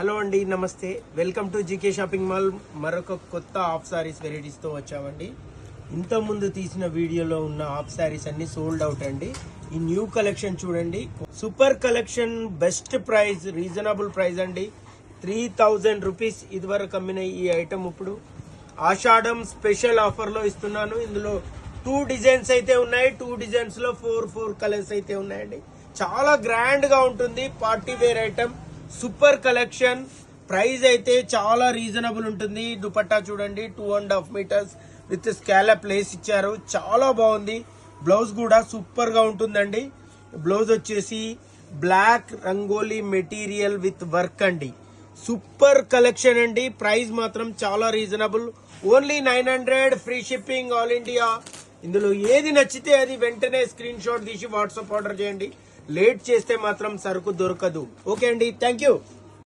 Hello అండి, నమస్తే. Welcome to GK shopping mall. మరొక కొత్త హాఫ్ సారీస్ వెరైటీస్తో వచ్చామండి. ఇంతకుముందు తీసిన వీడియోలో ఉన్న హాఫ్ సారీస్ అన్ని సోల్డ్ అవుట్ అండి. ఈ న్యూ కలెక్షన్ చూడండి, super collection, best price, reasonable price అండి. 3000 రూపీస్ ఇదివరకు అమ్మిన ఈ ఐటమ్ ఇప్పుడు ఆషాఢం స్పెషల్ ఆఫర్లో ఇస్తున్నాను. ఇందులో 2 డిజైన్స్ అయితే ఉన్నాయి. 2 డిజైన్స్ లో 4 కలర్స్ అయితే ఉన్నాయండి. చాలా గ్రాండ్ గా ఉంటుంది. Party wear item, super collection. Price అయితే చాలా రీజనబుల్ ఉంటుంది. దుపట్టా చూడండి, 2.5 మీటర్స్ విత్ స్కాలప్ లేస్ ఇచ్చారు. చాలా బాగుంది. బ్లౌజ్ కూడా సూపర్ గా ఉంటుందండి. బ్లౌజ్ వచ్చేసి black rangoli material with work అండి. సూపర్ కలెక్షన్ అండి. ప్రైస్ మాత్రం చాలా reasonable. Only 900, free shipping, all India. ఇందులో ఏది నచ్చితే అది వెంటనే స్క్రీన్ షాట్ తీసి వాట్సాప్ ఆర్డర్ చేయండి. లేట్ చేస్తే మాత్రం సరుకు దొరకదు. ఓకే అండి, థ్యాంక్ యూ.